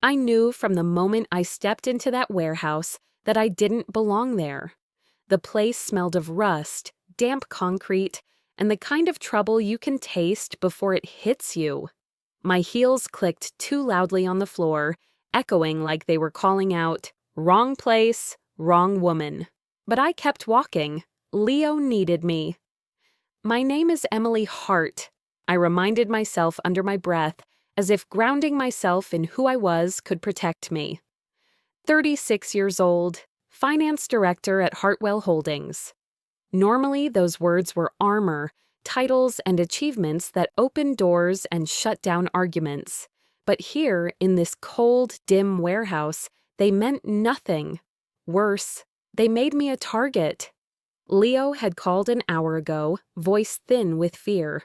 I knew from the moment I stepped into that warehouse that I didn't belong there. The place smelled of rust, damp concrete, and the kind of trouble you can taste before it hits you. My heels clicked too loudly on the floor, echoing like they were calling out, "Wrong place, wrong woman." But I kept walking. Leo needed me. "My name is Emily Hart," I reminded myself under my breath, as if grounding myself in who I was could protect me. 36 years old, finance director at Hartwell Holdings. Normally, those words were armor, titles, and achievements that opened doors and shut down arguments. But here, in this cold, dim warehouse, they meant nothing. Worse, they made me a target. Leo had called an hour ago, voice thin with fear.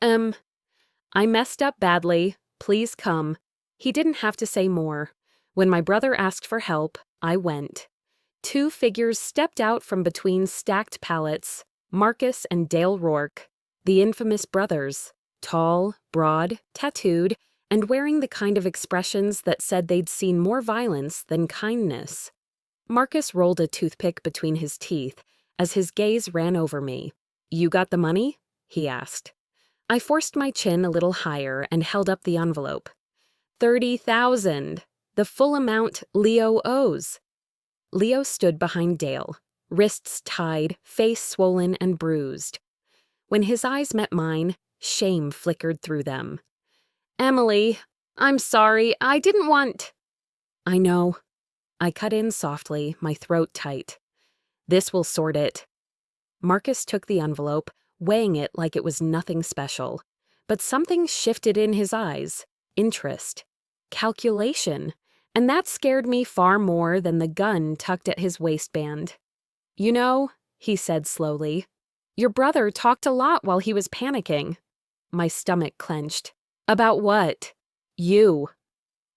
I messed up badly. Please come." He didn't have to say more. When my brother asked for help, I went. 2 figures stepped out from between stacked pallets, Marcus and Dale Rourke, the infamous brothers, tall, broad, tattooed, and wearing the kind of expressions that said they'd seen more violence than kindness. Marcus rolled a toothpick between his teeth as his gaze ran over me. "You got the money?" he asked. I forced my chin a little higher and held up the envelope. 30,000, the full amount Leo owes. Leo stood behind Dale, wrists tied, face swollen and bruised. When his eyes met mine, shame flickered through them. "Emily, I'm sorry, I didn't want—" "I know." I cut in softly, my throat tight. "This will sort it." Marcus took the envelope, weighing it like it was nothing special. But something shifted in his eyes. Interest. Calculation. And that scared me far more than the gun tucked at his waistband. "You know," he said slowly, "your brother talked a lot while he was panicking." My stomach clenched. "About what?" "You."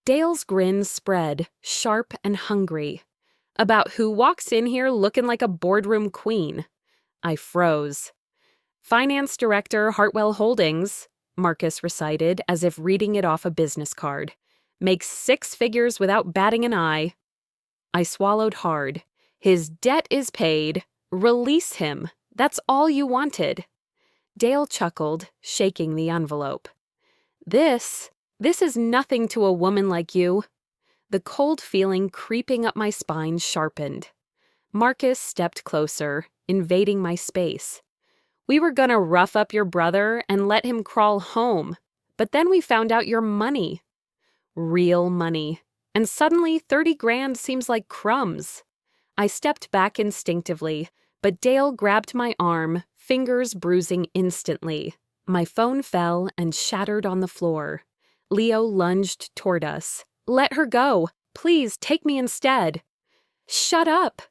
Dale's grin spread, sharp and hungry. "About who walks in here looking like a boardroom queen." I froze. "Finance Director, Hartwell Holdings," Marcus recited as if reading it off a business card. "Makes 6 figures without batting an eye." I swallowed hard. "His debt is paid. Release him. That's all you wanted." Dale chuckled, shaking the envelope. This is nothing to a woman like you." The cold feeling creeping up my spine sharpened. Marcus stepped closer, invading my space. "We were gonna rough up your brother and let him crawl home, but then we found out your money." Real money. And suddenly 30 grand seems like crumbs. I stepped back instinctively, but Dale grabbed my arm, fingers bruising instantly. My phone fell and shattered on the floor. Leo lunged toward us. "Let her go. Please take me instead." "Shut up."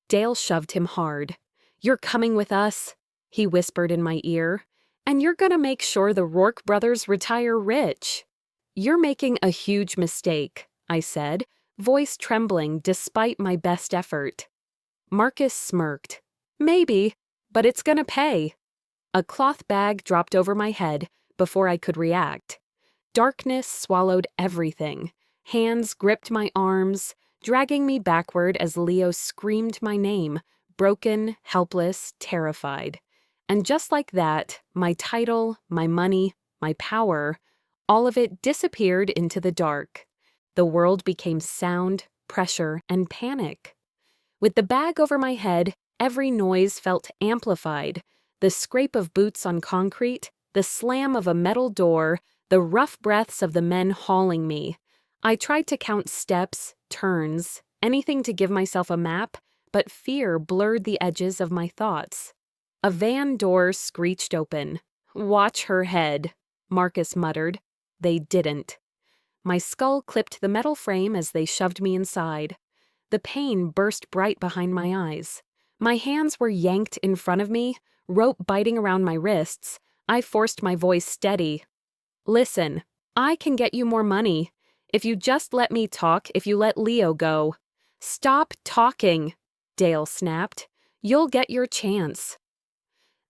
Dale shoved him hard. "You're coming with us," he whispered in my ear, "and you're gonna make sure the Rourke brothers retire rich." "You're making a huge mistake," I said, voice trembling despite my best effort. Marcus smirked. "Maybe, but it's gonna pay." A cloth bag dropped over my head before I could react. Darkness swallowed everything. Hands gripped my arms, dragging me backward as Leo screamed my name, broken, helpless, terrified. And just like that, my title, my money, my power, all of it disappeared into the dark. The world became sound, pressure, and panic. With the bag over my head, every noise felt amplified. The scrape of boots on concrete, the slam of a metal door, the rough breaths of the men hauling me. I tried to count steps, turns, anything to give myself a map, but fear blurred the edges of my thoughts. A van door screeched open. "Watch her head," Marcus muttered. They didn't. My skull clipped the metal frame as they shoved me inside. The pain burst bright behind my eyes. My hands were yanked in front of me, rope biting around my wrists. I forced my voice steady. "Listen, I can get you more money. If you just let me talk, if you let Leo go." "Stop talking," Dale snapped. "You'll get your chance."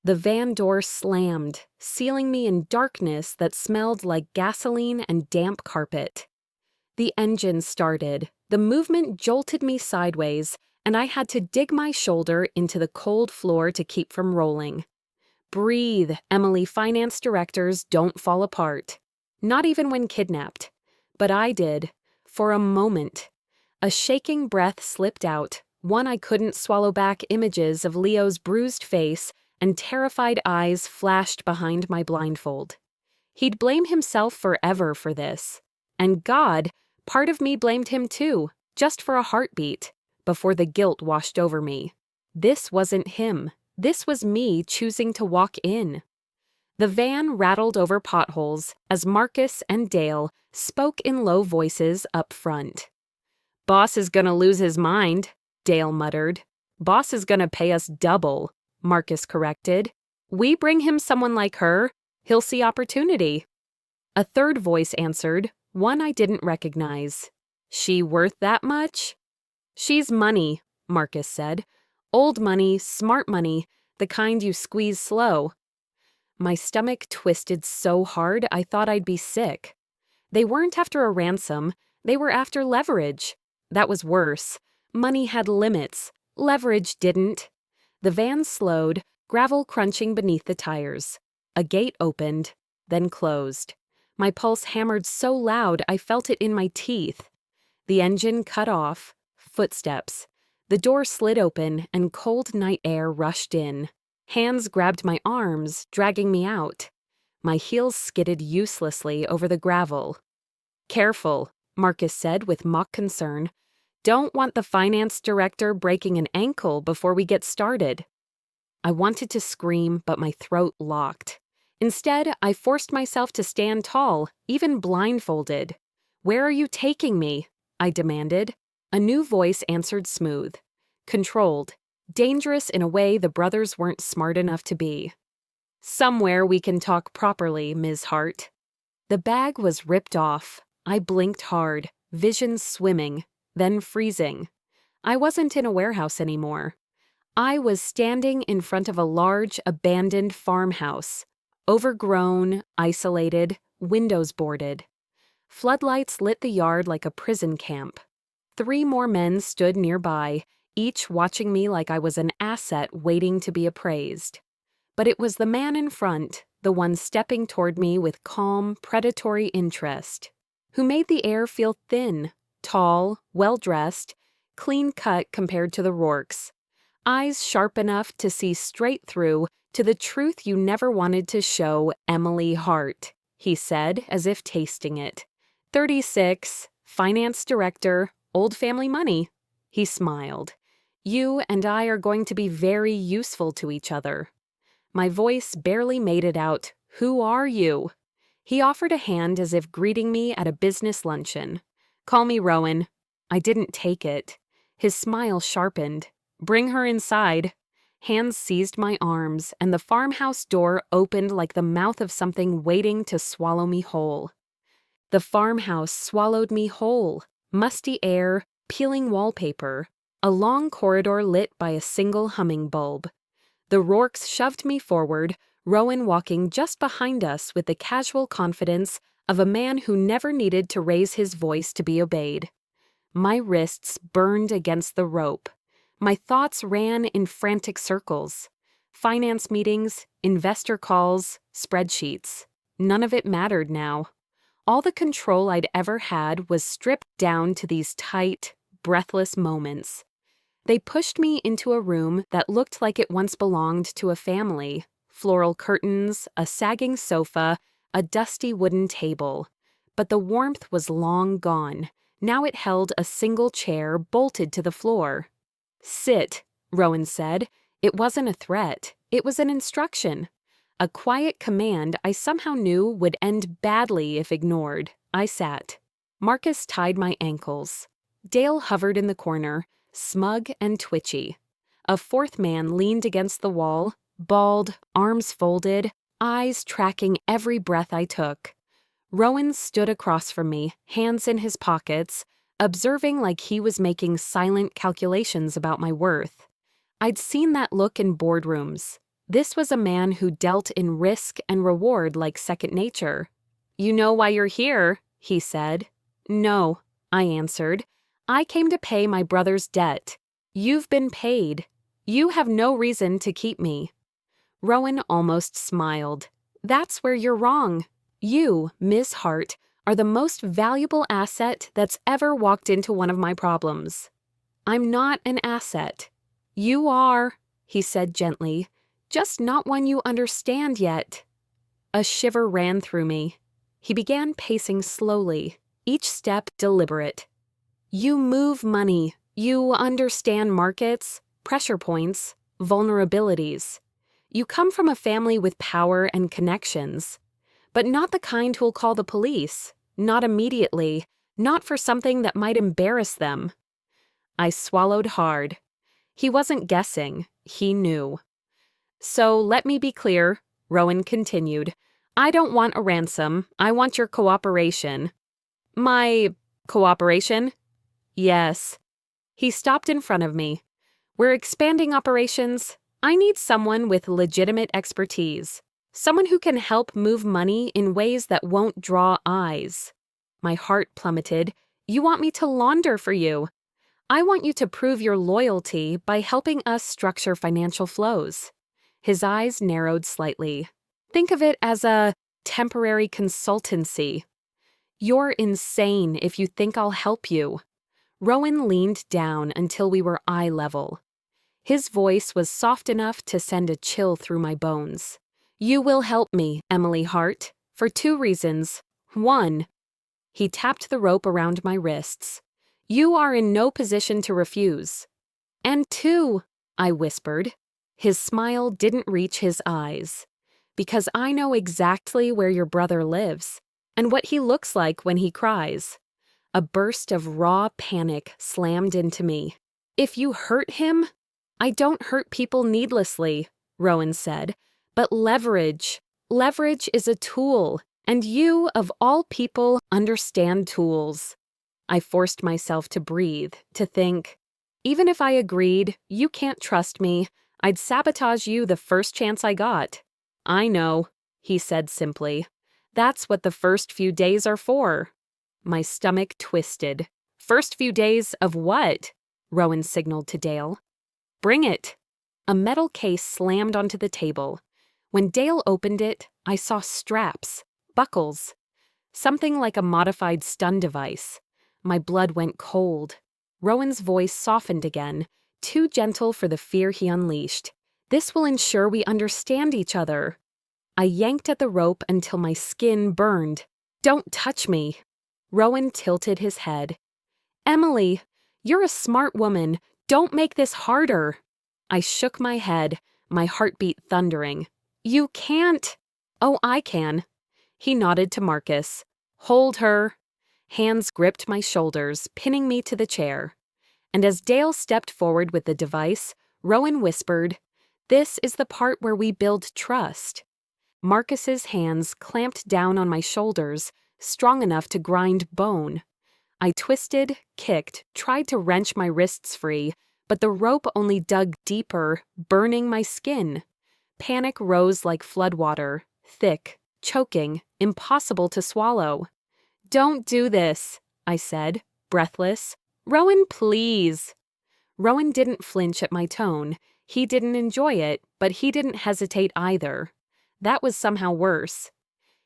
The van door slammed, sealing me in darkness that smelled like gasoline and damp carpet. The engine started. The movement jolted me sideways, and I had to dig my shoulder into the cold floor to keep from rolling. Breathe, Emily. Finance directors don't fall apart. Not even when kidnapped. But I did. For a moment. A shaking breath slipped out, one I couldn't swallow back. Images of Leo's bruised face and terrified eyes flashed behind my blindfold. He'd blame himself forever for this. And God, part of me blamed him too, just for a heartbeat, before the guilt washed over me. This wasn't him. This was me choosing to walk in. The van rattled over potholes as Marcus and Dale spoke in low voices up front. "Boss is gonna lose his mind," Dale muttered. "Boss is gonna pay us double," Marcus corrected. "We bring him someone like her, he'll see opportunity." A third voice answered, one I didn't recognize. "She worth that much?" "She's money," Marcus said. "Old money, smart money, the kind you squeeze slow." My stomach twisted so hard I thought I'd be sick. They weren't after a ransom, they were after leverage. That was worse. Money had limits. Leverage didn't. The van slowed, gravel crunching beneath the tires. A gate opened, then closed. My pulse hammered so loud I felt it in my teeth. The engine cut off. Footsteps. The door slid open and cold night air rushed in. Hands grabbed my arms, dragging me out. My heels skidded uselessly over the gravel. "Careful," Marcus said with mock concern. "Don't want the finance director breaking an ankle before we get started." I wanted to scream, but my throat locked. Instead, I forced myself to stand tall, even blindfolded. "Where are you taking me?" I demanded. A new voice answered smooth. Controlled. Dangerous in a way the brothers weren't smart enough to be. "Somewhere we can talk properly, Ms. Hart." The bag was ripped off. I blinked hard, vision swimming, then freezing. I wasn't in a warehouse anymore. I was standing in front of a large, abandoned farmhouse. Overgrown, isolated, windows boarded. Floodlights lit the yard like a prison camp. 3 more men stood nearby, each watching me like I was an asset waiting to be appraised. But it was the man in front, the one stepping toward me with calm, predatory interest, who made the air feel thin, tall, well-dressed, clean-cut compared to the Rourkes. Eyes sharp enough to see straight through to the truth you never wanted to show Emily Hart, he said, as if tasting it. 36, finance director, old family money. He smiled. "You and I are going to be very useful to each other." My voice barely made it out. "Who are you?" He offered a hand as if greeting me at a business luncheon. "Call me Rowan." I didn't take it. His smile sharpened. "Bring her inside." Hands seized my arms, and the farmhouse door opened like the mouth of something waiting to swallow me whole. The farmhouse swallowed me whole. Musty air, peeling wallpaper, a long corridor lit by a single humming bulb. The Rourkes shoved me forward, Rowan walking just behind us with the casual confidence of a man who never needed to raise his voice to be obeyed. My wrists burned against the rope. My thoughts ran in frantic circles. Finance meetings, investor calls, spreadsheets. None of it mattered now. All the control I'd ever had was stripped down to these tight, breathless moments. They pushed me into a room that looked like it once belonged to a family. Floral curtains, a sagging sofa, a dusty wooden table. But the warmth was long gone. Now it held a single chair bolted to the floor. "Sit," Rowan said. It wasn't a threat. It was an instruction. A quiet command I somehow knew would end badly if ignored. I sat. Marcus tied my ankles. Dale hovered in the corner, smug and twitchy. A 4th man leaned against the wall, bald, arms folded, eyes tracking every breath I took. Rowan stood across from me, hands in his pockets, observing like he was making silent calculations about my worth. I'd seen that look in boardrooms. This was a man who dealt in risk and reward like second nature. "You know why you're here," he said. "No," I answered. "I came to pay my brother's debt. You've been paid. You have no reason to keep me." Rowan almost smiled. "That's where you're wrong. You, Miss Hart, are the most valuable asset that's ever walked into one of my problems." "I'm not an asset." "You are," he said gently, "just not one you understand yet." A shiver ran through me. He began pacing slowly, each step deliberate. "You move money. You understand markets, pressure points, vulnerabilities. You come from a family with power and connections, but not the kind who'll call the police, not immediately, not for something that might embarrass them." I swallowed hard. He wasn't guessing, he knew. "So let me be clear," Rowan continued. "I don't want a ransom. I want your cooperation." "My cooperation?" "Yes." He stopped in front of me. "We're expanding operations. I need someone with legitimate expertise. Someone who can help move money in ways that won't draw eyes." My heart plummeted. "You want me to launder for you?" "I want you to prove your loyalty by helping us structure financial flows." His eyes narrowed slightly. "Think of it as a temporary consultancy." "You're insane if you think I'll help you." Rowan leaned down until we were eye level. His voice was soft enough to send a chill through my bones. "You will help me, Emily Hart, for 2 reasons. 1, he tapped the rope around my wrists. "You are in no position to refuse." "And 2, I whispered. His smile didn't reach his eyes. "Because I know exactly where your brother lives, and what he looks like when he cries." A burst of raw panic slammed into me. "If you hurt him—" "I don't hurt people needlessly," Rowan said. "But leverage is a tool, and you, of all people, understand tools." I forced myself to breathe, to think. Even if I agreed, "You can't trust me," I'd sabotage you the first chance I got. "I know," he said simply. "That's what the first few days are for." My stomach twisted. "First few days of what?" Rowan signaled to Dale. "Bring it." A metal case slammed onto the table. When Dale opened it, I saw straps, buckles, something like a modified stun device. My blood went cold. Rowan's voice softened again, too gentle for the fear he unleashed. "This will ensure we understand each other." I yanked at the rope until my skin burned. "Don't touch me." Rowan tilted his head. "Emily, you're a smart woman. Don't make this harder." I shook my head, my heartbeat thundering. "You can't." "Oh, I can." He nodded to Marcus. "Hold her." Hands gripped my shoulders, pinning me to the chair. And as Dale stepped forward with the device, Rowan whispered, "This is the part where we build trust." Marcus's hands clamped down on my shoulders, strong enough to grind bone. I twisted, kicked, tried to wrench my wrists free, but the rope only dug deeper, burning my skin. Panic rose like floodwater, thick, choking, impossible to swallow. "Don't do this," I said, breathless. "Rowan, please." Rowan didn't flinch at my tone. He didn't enjoy it, but he didn't hesitate either. That was somehow worse.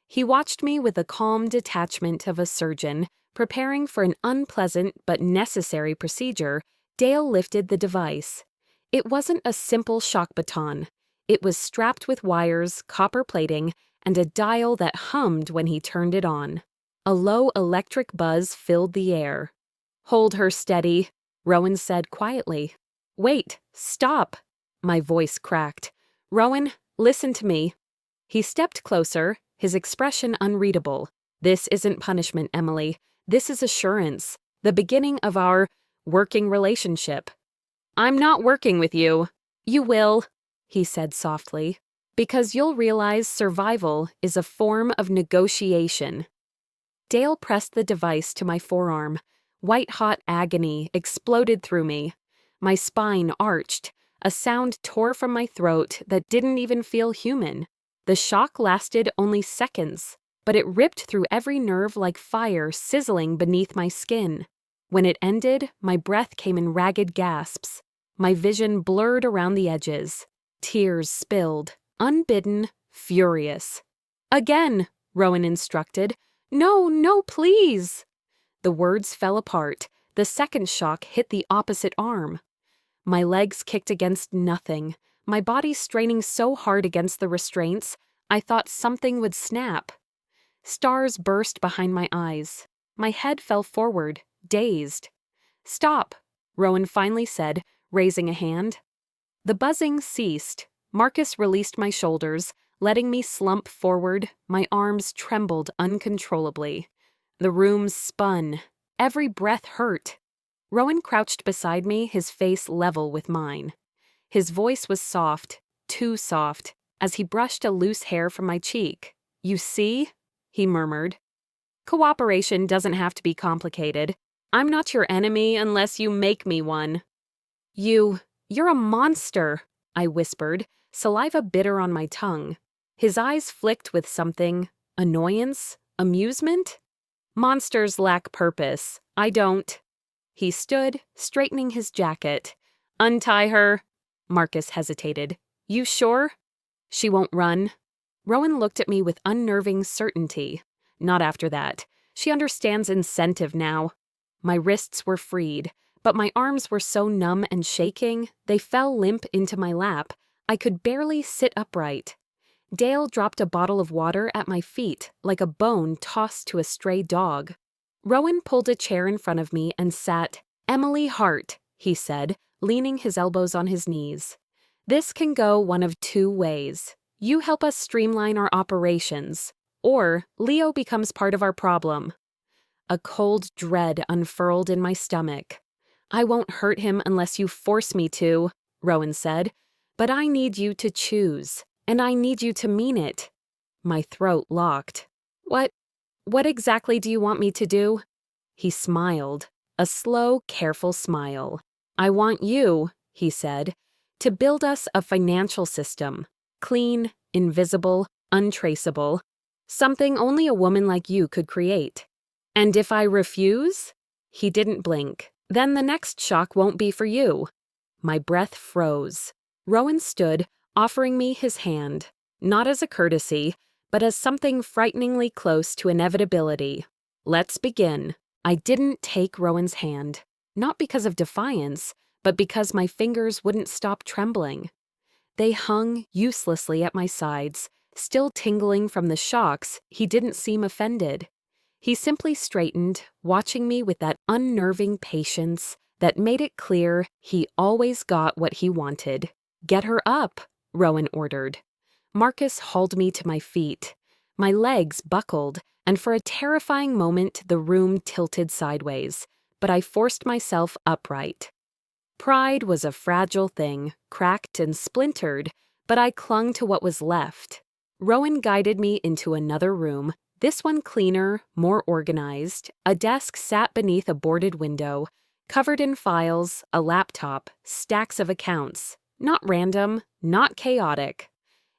He watched me with the calm detachment of a surgeon, preparing for an unpleasant but necessary procedure. Dale lifted the device. It wasn't a simple shock baton. It was strapped with wires, copper plating, and a dial that hummed when he turned it on. A low electric buzz filled the air. "Hold her steady," Rowan said quietly. "Wait, stop." My voice cracked. "Rowan, listen to me." He stepped closer, his expression unreadable. "This isn't punishment, Emily. This is assurance, the beginning of our working relationship." "I'm not working with you." "You will," he said softly, "because you'll realize survival is a form of negotiation." Dale pressed the device to my forearm. White-hot agony exploded through me. My spine arched. A sound tore from my throat that didn't even feel human. The shock lasted only seconds, but it ripped through every nerve like fire sizzling beneath my skin. When it ended, my breath came in ragged gasps. My vision blurred around the edges. Tears spilled, unbidden, furious. "Again," Rowan instructed. "No, no, please." The words fell apart. The second shock hit the opposite arm. My legs kicked against nothing, my body straining so hard against the restraints, I thought something would snap. Stars burst behind my eyes. My head fell forward, dazed. "Stop," Rowan finally said, raising a hand. The buzzing ceased. Marcus released my shoulders, letting me slump forward. My arms trembled uncontrollably. The room spun. Every breath hurt. Rowan crouched beside me, his face level with mine. His voice was soft, too soft, as he brushed a loose hair from my cheek. "You see?" he murmured. "Cooperation doesn't have to be complicated. I'm not your enemy unless you make me one." You're a monster," I whispered, saliva bitter on my tongue. His eyes flicked with something. Annoyance? Amusement? "Monsters lack purpose. I don't." He stood, straightening his jacket. "Untie her." Marcus hesitated. "You sure?" "She won't run." Rowan looked at me with unnerving certainty. "Not after that. She understands incentive now." My wrists were freed, but my arms were so numb and shaking, they fell limp into my lap. I could barely sit upright. Dale dropped a bottle of water at my feet, like a bone tossed to a stray dog. Rowan pulled a chair in front of me and sat. "Emily Hart," he said, leaning his elbows on his knees. "This can go one of two ways. You help us streamline our operations, or Leo becomes part of our problem." A cold dread unfurled in my stomach. "I won't hurt him unless you force me to," Rowan said. "But I need you to choose, and I need you to mean it." My throat locked. What exactly do you want me to do?" He smiled, a slow, careful smile. "I want you," he said, "to build us a financial system. Clean, invisible, untraceable. Something only a woman like you could create. And if I refuse?" He didn't blink. "Then the next shock won't be for you." My breath froze. Rowan stood, offering me his hand, not as a courtesy, but as something frighteningly close to inevitability. "Let's begin." I didn't take Rowan's hand, not because of defiance, but because my fingers wouldn't stop trembling. They hung uselessly at my sides, still tingling from the shocks. He didn't seem offended. He simply straightened, watching me with that unnerving patience that made it clear he always got what he wanted. "Get her up," Rowan ordered. Marcus hauled me to my feet. My legs buckled, and for a terrifying moment the room tilted sideways, but I forced myself upright. Pride was a fragile thing, cracked and splintered, but I clung to what was left. Rowan guided me into another room, this one cleaner, more organized. A desk sat beneath a boarded window, covered in files, a laptop, stacks of accounts. Not random, not chaotic.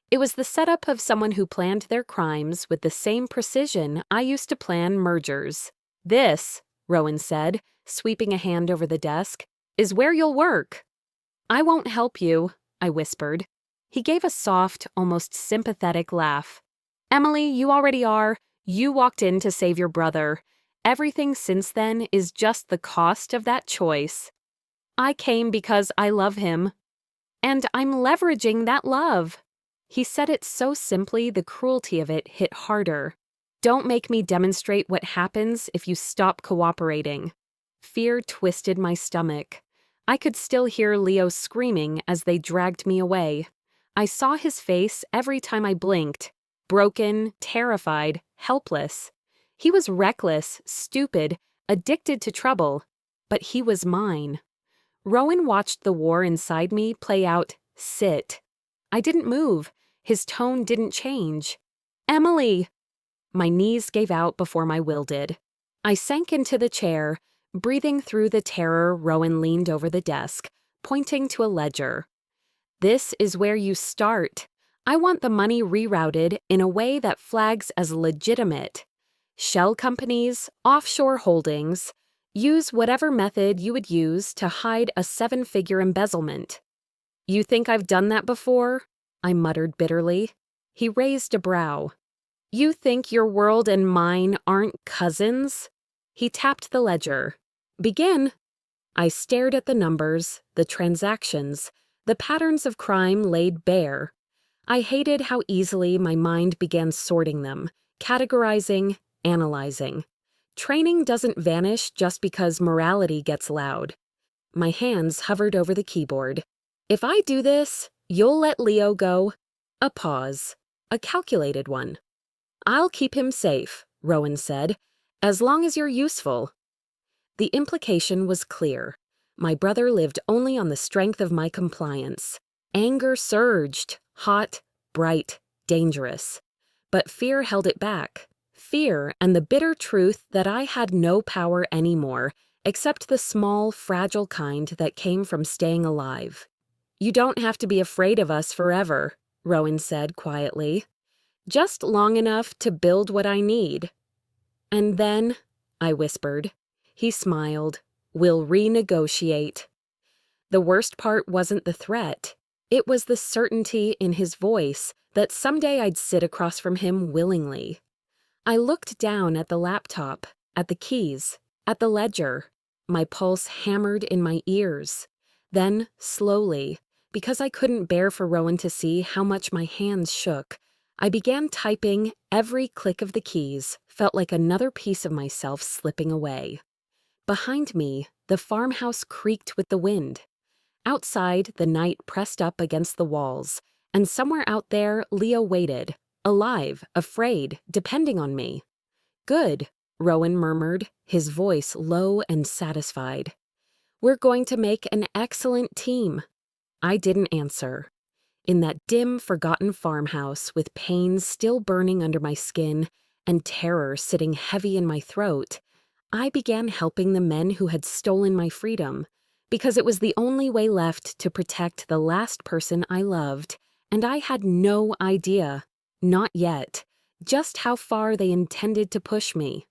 It was the setup of someone who planned their crimes with the same precision I used to plan mergers. "This," Rowan said, sweeping a hand over the desk, "is where you'll work." "I won't help you," I whispered. He gave a soft, almost sympathetic laugh. "Emily, you already are. You walked in to save your brother. Everything since then is just the cost of that choice. I came because I love him. And I'm leveraging that love." He said it so simply the cruelty of it hit harder. "Don't make me demonstrate what happens if you stop cooperating." Fear twisted my stomach. I could still hear Leo screaming as they dragged me away. I saw his face every time I blinked. Broken, terrified, helpless. He was reckless, stupid, addicted to trouble. But he was mine. Rowan watched the war inside me play out. "Sit." I didn't move. His tone didn't change. "Emily!" My knees gave out before my will did. I sank into the chair, breathing through the terror. Rowan leaned over the desk, pointing to a ledger. "This is where you start. I want the money rerouted in a way that flags as legitimate. Shell companies, offshore holdings. Use whatever method you would use to hide a 7-figure embezzlement. You think I've done that before? I muttered bitterly. He raised a brow. You think your world and mine aren't cousins? He tapped the ledger. Begin. I stared at the numbers, the transactions, the patterns of crime laid bare. I hated how easily my mind began sorting them, categorizing, analyzing. Training doesn't vanish just because morality gets loud. My hands hovered over the keyboard. If I do this, you'll let Leo go? A pause. A calculated one. I'll keep him safe, Rowan said, as long as you're useful. The implication was clear. My brother lived only on the strength of my compliance. Anger surged, hot, bright, dangerous. But fear held it back. Fear and the bitter truth that I had no power anymore, except the small, fragile kind that came from staying alive. You don't have to be afraid of us forever, Rowan said quietly. Just long enough to build what I need. And then, I whispered. He smiled. We'll renegotiate. The worst part wasn't the threat. It was the certainty in his voice that someday I'd sit across from him willingly. I looked down at the laptop, at the keys, at the ledger. My pulse hammered in my ears. Then, slowly, because I couldn't bear for Rowan to see how much my hands shook, I began typing. Every click of the keys felt like another piece of myself slipping away. Behind me, the farmhouse creaked with the wind. Outside, the night pressed up against the walls, and somewhere out there, Leo waited, alive, afraid, depending on me. Good, Rowan murmured, his voice low and satisfied. We're going to make an excellent team. I didn't answer. In that dim, forgotten farmhouse, with pain still burning under my skin and terror sitting heavy in my throat, I began helping the men who had stolen my freedom, because it was the only way left to protect the last person I loved, and I had no idea, not yet, just how far they intended to push me.